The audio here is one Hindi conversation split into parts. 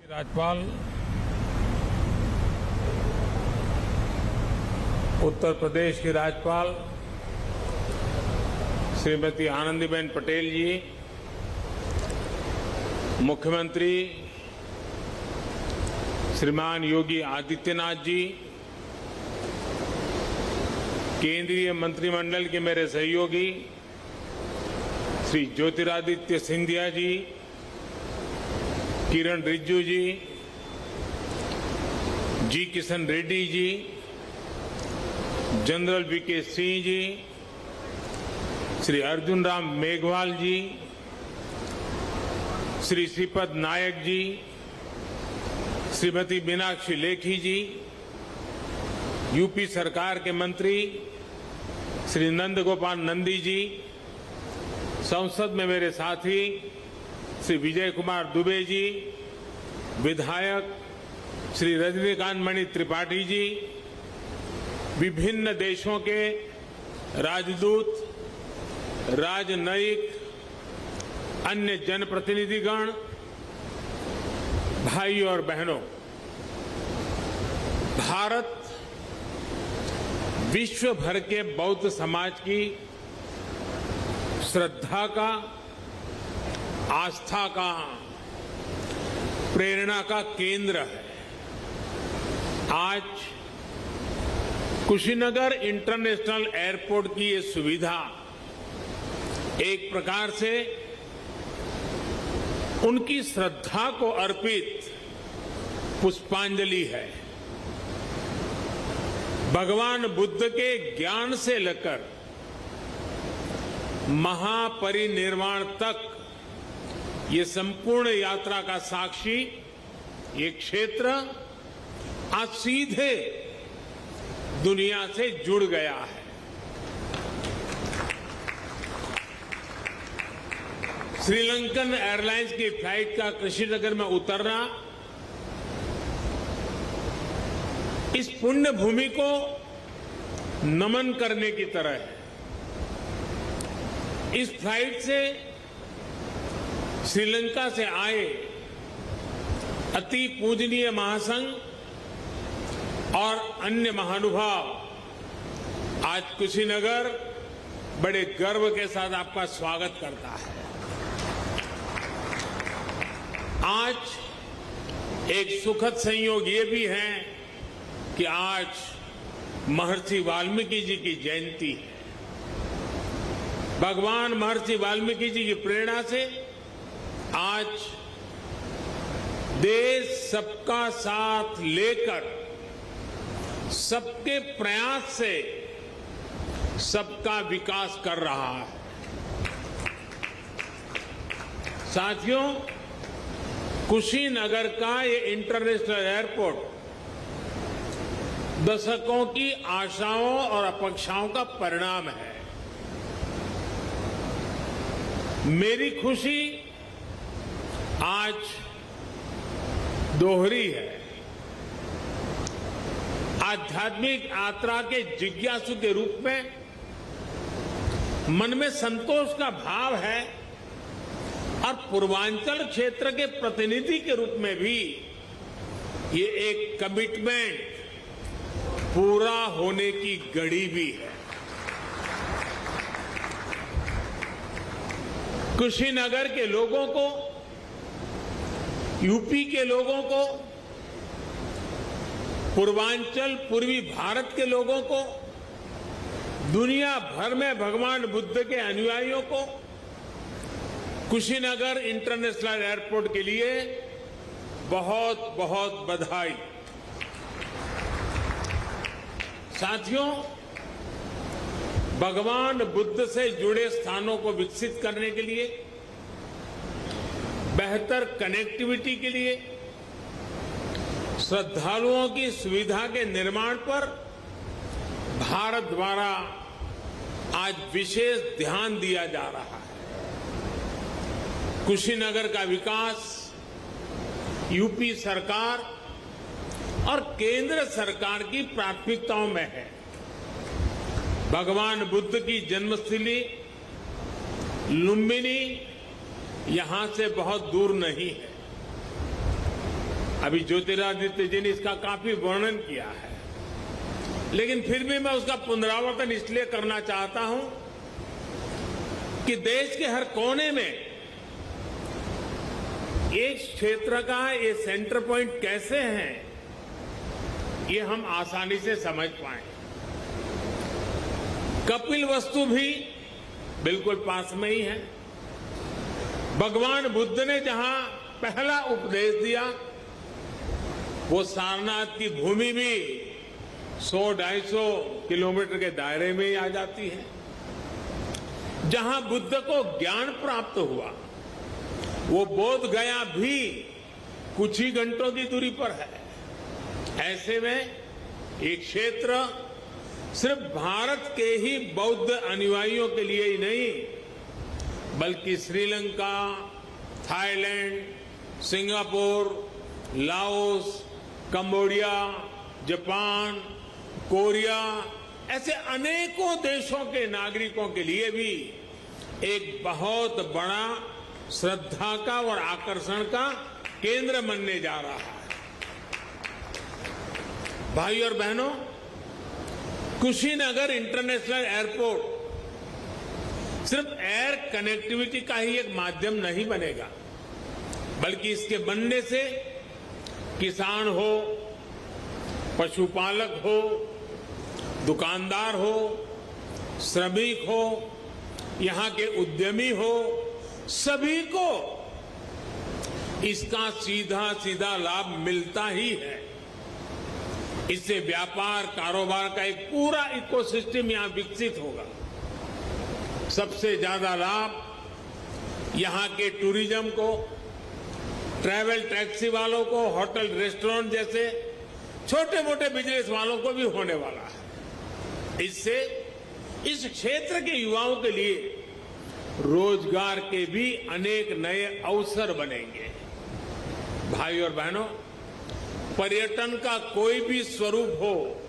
राज्यपाल उत्तर प्रदेश की राज्यपाल श्रीमती आनंदीबेन पटेल जी, मुख्यमंत्री श्रीमान योगी आदित्यनाथ जी, केंद्रीय मंत्रिमंडल के मेरे सहयोगी श्री ज्योतिरादित्य सिंधिया जी, किरण रिजिजू जी किशन रेड्डी जी, जनरल वीके सिंह जी, श्री अर्जुन राम मेघवाल जी, श्री श्रीपद नायक जी, श्रीमती मीनाक्षी लेखी जी, यूपी सरकार के मंत्री श्री नंद गोपाल नंदी जी, संसद में मेरे साथी श्री विजय कुमार दुबे जी, विधायक श्री रजनीकांत मणि त्रिपाठी जी, विभिन्न देशों के राजदूत, राजनयिक, अन्य जनप्रतिनिधिगण, भाई और बहनों, भारत विश्व भर के बौद्ध समाज की श्रद्धा का, आस्था का, प्रेरणा का केंद्र है। आज कुशीनगर इंटरनेशनल एयरपोर्ट की ये सुविधा एक प्रकार से उनकी श्रद्धा को अर्पित पुष्पांजलि है। भगवान बुद्ध के ज्ञान से लेकर महापरिनिर्वाण तक ये संपूर्ण यात्रा का साक्षी ये क्षेत्र आज सीधे दुनिया से जुड़ गया है। श्रीलंकन एयरलाइंस की फ्लाइट का कुशीनगर में उतरना इस पुण्य भूमि को नमन करने की तरह है। इस फ्लाइट से श्रीलंका से आए अति पूजनीय महासंघ और अन्य महानुभाव आज कुशीनगर बड़े गर्व के साथ आपका स्वागत करता है। आज एक सुखद संयोग ये भी है कि आज महर्षि वाल्मीकि जी की जयंती है। भगवान महर्षि वाल्मीकि जी की प्रेरणा से आज देश सबका साथ लेकर सबके प्रयास से सबका विकास कर रहा है। साथियों, कुशीनगर का ये इंटरनेशनल एयरपोर्ट दशकों की आशाओं और अपेक्षाओं का परिणाम है। मेरी खुशी आज दोहरी है। आध्यात्मिक यात्रा के जिज्ञासु के रूप में मन में संतोष का भाव है और पूर्वांचल क्षेत्र के प्रतिनिधि के रूप में भी ये एक कमिटमेंट पूरा होने की घड़ी भी है। कुशीनगर के लोगों को, यूपी के लोगों को, पूर्वांचल पूर्वी भारत के लोगों को, दुनिया भर में भगवान बुद्ध के अनुयायियों को कुशीनगर इंटरनेशनल एयरपोर्ट के लिए बहुत बहुत बधाई। साथियों, भगवान बुद्ध से जुड़े स्थानों को विकसित करने के लिए, बेहतर कनेक्टिविटी के लिए, श्रद्धालुओं की सुविधा के निर्माण पर भारत द्वारा आज विशेष ध्यान दिया जा रहा है। कुशीनगर का विकास यूपी सरकार और केंद्र सरकार की प्राथमिकताओं में है। भगवान बुद्ध की जन्मस्थली लुम्बिनी यहां से बहुत दूर नहीं है। अभी ज्योतिरादित्य जी ने इसका काफी वर्णन किया है, लेकिन फिर भी मैं उसका पुनरावर्तन इसलिए करना चाहता हूं कि देश के हर कोने में एक क्षेत्र का ये सेंटर पॉइंट कैसे हैं, ये हम आसानी से समझ पाए। कपिलवस्तु भी बिल्कुल पास में ही है। भगवान बुद्ध ने जहां पहला उपदेश दिया, वो सारनाथ की भूमि भी 100-250 किलोमीटर के दायरे में ही आ जाती है। जहां बुद्ध को ज्ञान प्राप्त हुआ, वो बोध गया भी कुछ ही घंटों की दूरी पर है। ऐसे में एक क्षेत्र सिर्फ भारत के ही बौद्ध अनुयायियों के लिए ही नहीं, बल्कि Sri Lanka, Thailand, Singapore, Laos, Cambodia, Japan, Korea, ऐसे अनेकों देशों के नागरिकों के लिए भी एक बहुत बड़ा श्रद्धा का और आकर्षण का केंद्र बनने जा रहा है। भाई और बहनों, कुशीनगर इंटरनेशनल एयरपोर्ट सिर्फ एयर कनेक्टिविटी का ही एक माध्यम नहीं बनेगा, बल्कि इसके बनने से किसान हो, पशुपालक हो, दुकानदार हो, श्रमिक हो, यहां के उद्यमी हो, सभी को इसका सीधा सीधा लाभ मिलता ही है। इससे व्यापार कारोबार का एक पूरा इकोसिस्टम यहां विकसित होगा। सबसे ज्यादा लाभ यहां के टूरिज्म को, ट्रैवल टैक्सी वालों को, होटल रेस्टोरेंट जैसे छोटे मोटे बिजनेस वालों को भी होने वाला है। इससे इस क्षेत्र के युवाओं के लिए रोजगार के भी अनेक नए अवसर बनेंगे। भाई और बहनों, पर्यटन का कोई भी स्वरूप हो,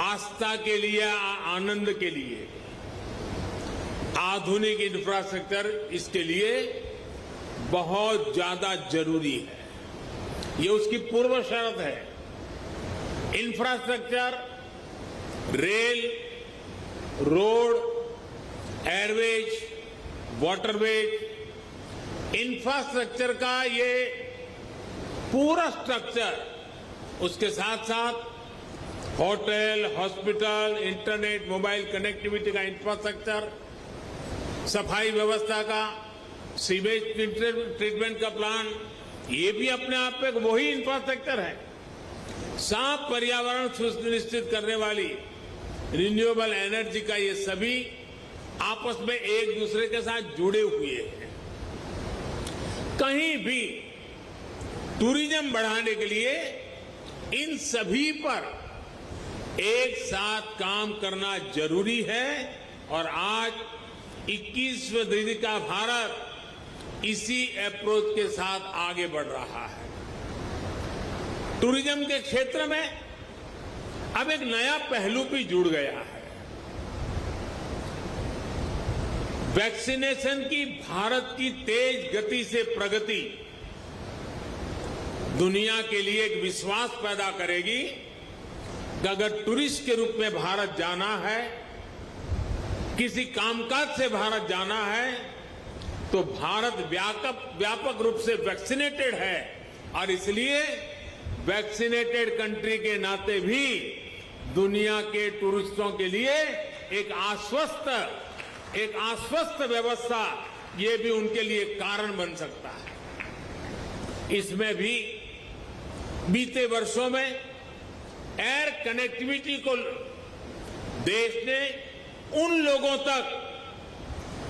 आस्था के लिए, आनंद के लिए आधुनिक इंफ्रास्ट्रक्चर इसके लिए बहुत ज्यादा जरूरी है। ये उसकी पूर्व शर्त है। Infrastructure, rail, road, Airways, waterways, infrastructure का ये पूरा स्ट्रक्चर, उसके साथ साथ hotel, hospital, internet, mobile connectivity का इंफ्रास्ट्रक्चर, सफाई व्यवस्था का, सीवेज ट्रीटमेंट का प्लान, ये भी अपने आप में वही इंफ्रास्ट्रक्चर है। साफ पर्यावरण सुनिश्चित करने वाली रिन्यूएबल एनर्जी का ये सभी आपस में एक दूसरे के साथ जुड़े हुए हैं। कहीं भी टूरिज्म बढ़ाने के लिए इन सभी पर एक साथ काम करना जरूरी है और आज 21वीं सदी का भारत इसी अप्रोच के साथ आगे बढ़ रहा है। टूरिज्म के क्षेत्र में अब एक नया पहलू भी जुड़ गया है। वैक्सीनेशन की भारत की तेज गति से प्रगति दुनिया के लिए एक विश्वास पैदा करेगी कि अगर टूरिस्ट के रूप में भारत जाना है, किसी कामकाज से भारत जाना है, तो भारत व्यापक रूप से वैक्सीनेटेड है और इसलिए वैक्सीनेटेड कंट्री के नाते भी दुनिया के टूरिस्टों के लिए एक आश्वस्त व्यवस्था, ये भी उनके लिए कारण बन सकता है। इसमें भी बीते वर्षों में एयर कनेक्टिविटी को देश ने उन लोगों तक,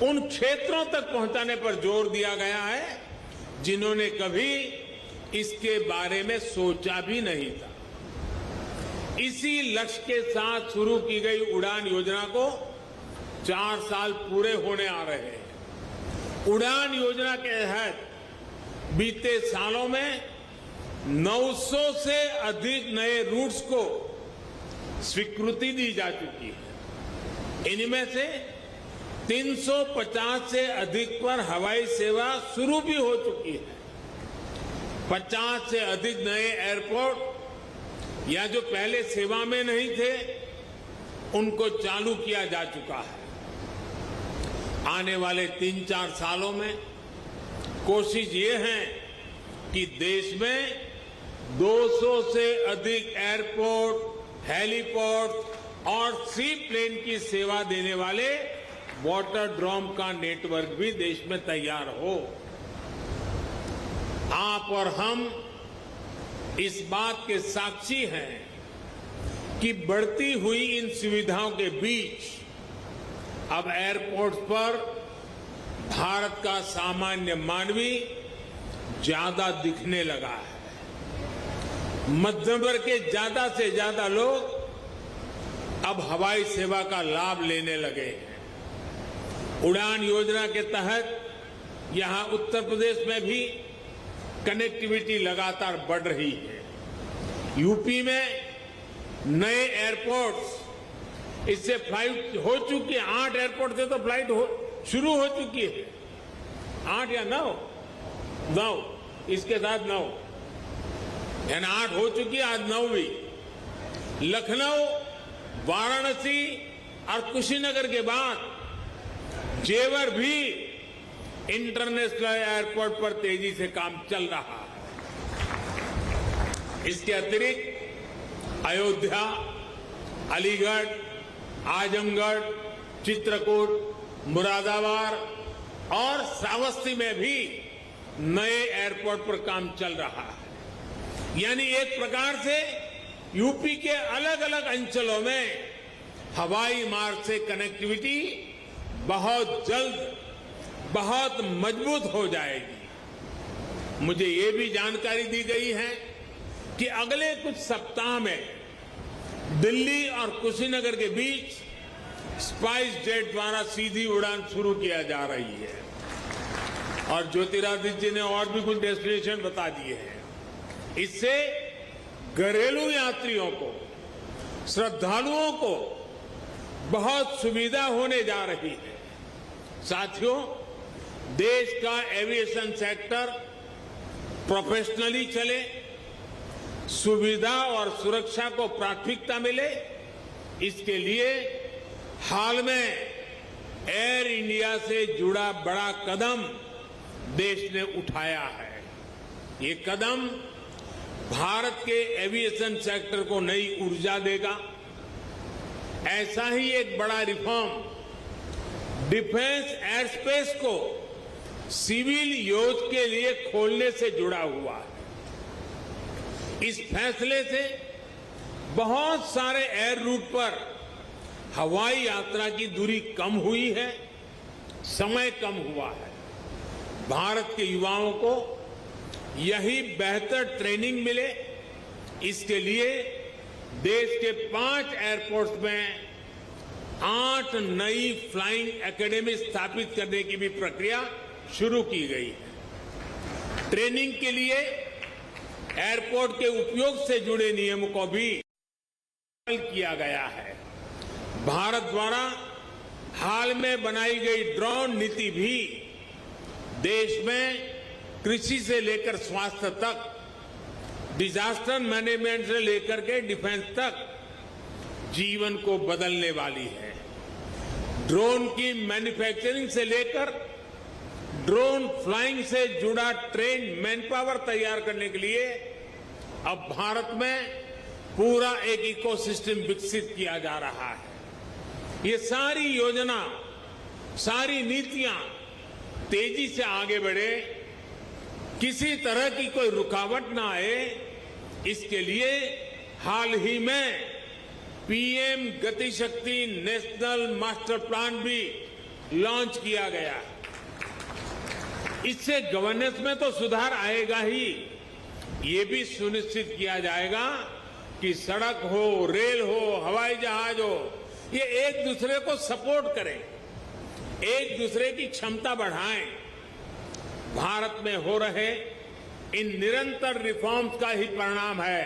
उन क्षेत्रों तक पहुंचाने पर जोर दिया गया है जिन्होंने कभी इसके बारे में सोचा भी नहीं था। इसी लक्ष्य के साथ शुरू की गई उड़ान योजना को 4 साल पूरे होने आ रहे हैं। उड़ान योजना के तहत बीते सालों में 900 से अधिक नए रूट्स को स्वीकृति दी जा चुकी है। इनमें से 350 से अधिक पर हवाई सेवा शुरू भी हो चुकी है। 50 से अधिक नए एयरपोर्ट या जो पहले सेवा में नहीं थे उनको चालू किया जा चुका है। आने वाले 3-4 सालों में कोशिश ये है कि देश में 200 से अधिक एयरपोर्ट, हेलीपोर्ट और सी प्लेन की सेवा देने वाले वाटर ड्रोम का नेटवर्क भी देश में तैयार हो। आप और हम इस बात के साक्षी हैं कि बढ़ती हुई इन सुविधाओं के बीच अब एयरपोर्ट पर भारत का सामान्य मानवी ज्यादा दिखने लगा है। मध्यम वर्ग के ज्यादा से ज्यादा लोग अब हवाई सेवा का लाभ लेने लगे हैं। उड़ान योजना के तहत यहां उत्तर प्रदेश में भी कनेक्टिविटी लगातार बढ़ रही है। यूपी में नए एयरपोर्ट्स, इससे फ्लाइट हो चुकी है। 8 एयरपोर्ट से तो फ्लाइट शुरू हो चुकी है। 8 या 9, इसके साथ 9, यानी 8 हो चुकी है, आज 9वीं। लखनऊ, वाराणसी और कुशीनगर के बाद जेवर भी इंटरनेशनल एयरपोर्ट पर तेजी से काम चल रहा है। इसके अतिरिक्त अयोध्या, अलीगढ़, आजमगढ़, चित्रकूट, मुरादाबाद और श्रावस्ती में भी नए एयरपोर्ट पर काम चल रहा है। यानी एक प्रकार से यूपी के अलग अलग अंचलों में हवाई मार्ग से कनेक्टिविटी बहुत जल्द, बहुत मजबूत हो जाएगी। मुझे ये भी जानकारी दी गई है कि अगले कुछ सप्ताह में दिल्ली और कुशीनगर के बीच स्पाइस जेट द्वारा सीधी उड़ान शुरू किया जा रही है। और ज्योतिरादित्य जी ने और भी कुछ डेस्टिनेशन बता दिए हैं। इससे घरेलू यात्रियों को, श्रद्धालुओं को बहुत सुविधा होने जा रही है। साथियों, देश का एविएशन सेक्टर प्रोफेशनली चले, सुविधा और सुरक्षा को प्राथमिकता मिले, इसके लिए हाल में एयर इंडिया से जुड़ा बड़ा कदम देश ने उठाया है। ये कदम भारत के एविएशन सेक्टर को नई ऊर्जा देगा। ऐसा ही एक बड़ा रिफॉर्म डिफेंस एयर स्पेस को सिविल यूज के लिए खोलने से जुड़ा हुआ है। इस फैसले से बहुत सारे एयर रूट पर हवाई यात्रा की दूरी कम हुई है, समय कम हुआ है। भारत के युवाओं को यही बेहतर ट्रेनिंग मिले, इसके लिए देश के 5 एयरपोर्ट्स में 8 नई फ्लाइंग एकेडमी स्थापित करने की भी प्रक्रिया शुरू की गई है। ट्रेनिंग के लिए एयरपोर्ट के उपयोग से जुड़े नियमों को भी किया गया है। भारत द्वारा हाल में बनाई गई ड्रोन नीति भी देश में कृषि से लेकर स्वास्थ्य तक, डिजास्टर मैनेजमेंट से लेकर के डिफेंस तक जीवन को बदलने वाली है। ड्रोन की मैन्युफैक्चरिंग से लेकर ड्रोन फ्लाइंग से जुड़ा ट्रेन मैन पावर तैयार करने के लिए अब भारत में पूरा एक इकोसिस्टम विकसित किया जा रहा है। ये सारी योजना, सारी नीतियां तेजी से आगे बढ़े, किसी तरह की कोई रुकावट ना आए, इसके लिए हाल ही में पीएम गति शक्ति नेशनल मास्टर प्लान भी लॉन्च किया गया। इससे गवर्नेंस में तो सुधार आएगा ही, ये भी सुनिश्चित किया जाएगा कि सड़क हो, रेल हो, हवाई जहाज हो, ये एक दूसरे को सपोर्ट करें, एक दूसरे की क्षमता बढ़ाएं। भारत में हो रहे इन निरंतर रिफॉर्म्स का ही परिणाम है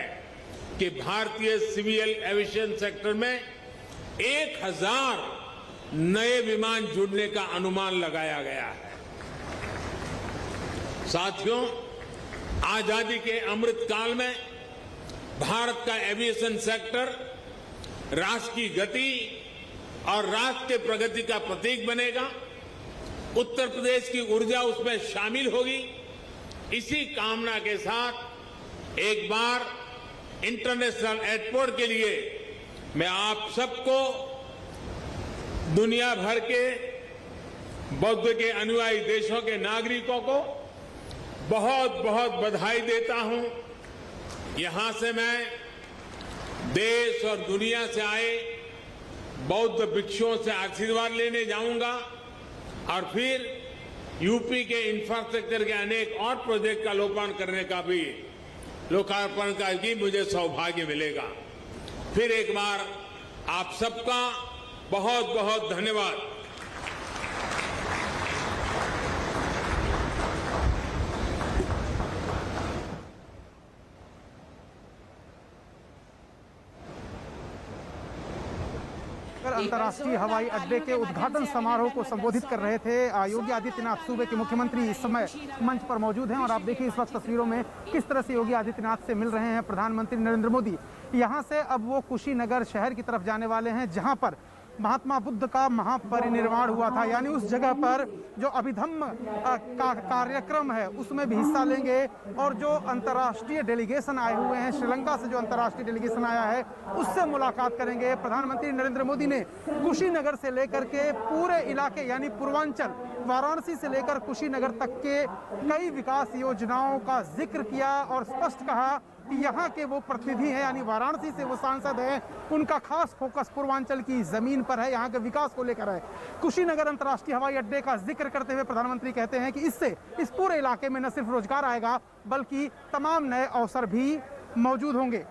कि भारतीय सिविल एविएशन सेक्टर में 1000 नए विमान जुड़ने का अनुमान लगाया गया है। साथियों, आजादी के अमृत काल में भारत का एविएशन सेक्टर राष्ट्र की गति और राष्ट्र के प्रगति का प्रतीक बनेगा। उत्तर प्रदेश की ऊर्जा उसमें शामिल होगी। इसी कामना के साथ एक बार इंटरनेशनल एयरपोर्ट के लिए मैं आप सबको, दुनिया भर के बौद्ध के अनुयायी देशों के नागरिकों को बहुत बहुत बधाई देता हूं। यहां से मैं देश और दुनिया से आए बौद्ध भिक्षुओं से आशीर्वाद लेने जाऊंगा और फिर यूपी के इंफ्रास्ट्रक्चर के अनेक और प्रोजेक्ट का लोकार्पण का भी मुझे सौभाग्य मिलेगा। फिर एक बार आप सबका बहुत बहुत धन्यवाद। अंतर्राष्ट्रीय हवाई अड्डे के उद्घाटन समारोह को संबोधित कर रहे थे योगी आदित्यनाथ। सूबे के मुख्यमंत्री इस समय मंच पर मौजूद हैं और आप देखिए इस वक्त तस्वीरों में किस तरह से योगी आदित्यनाथ से मिल रहे हैं प्रधानमंत्री नरेंद्र मोदी। यहां से अब वो कुशीनगर शहर की तरफ जाने वाले हैं जहां पर महात्मा बुद्ध का महापरिनिर्वाण हुआ था, यानी उस जगह पर जो अभिधम्म का कार्यक्रम है उसमें भी हिस्सा लेंगे। और जो अंतर्राष्ट्रीय डेलीगेशन आए हुए हैं, श्रीलंका से जो अंतर्राष्ट्रीय डेलीगेशन आया है उससे मुलाकात करेंगे। प्रधानमंत्री नरेंद्र मोदी ने कुशीनगर से लेकर के पूरे इलाके यानी पूर्वांचल, वाराणसी से लेकर कुशीनगर तक के कई विकास योजनाओं का जिक्र किया और स्पष्ट कहा कि यहाँ के वो प्रतिनिधि हैं, यानी वाराणसी से वो सांसद हैं, उनका खास फोकस पूर्वांचल की जमीन पर है, यहाँ के विकास को लेकर है। कुशीनगर अंतर्राष्ट्रीय हवाई अड्डे का जिक्र करते हुए प्रधानमंत्री कहते हैं कि इससे इस पूरे इलाके में न सिर्फ रोजगार आएगा बल्कि तमाम नए अवसर भी मौजूद होंगे।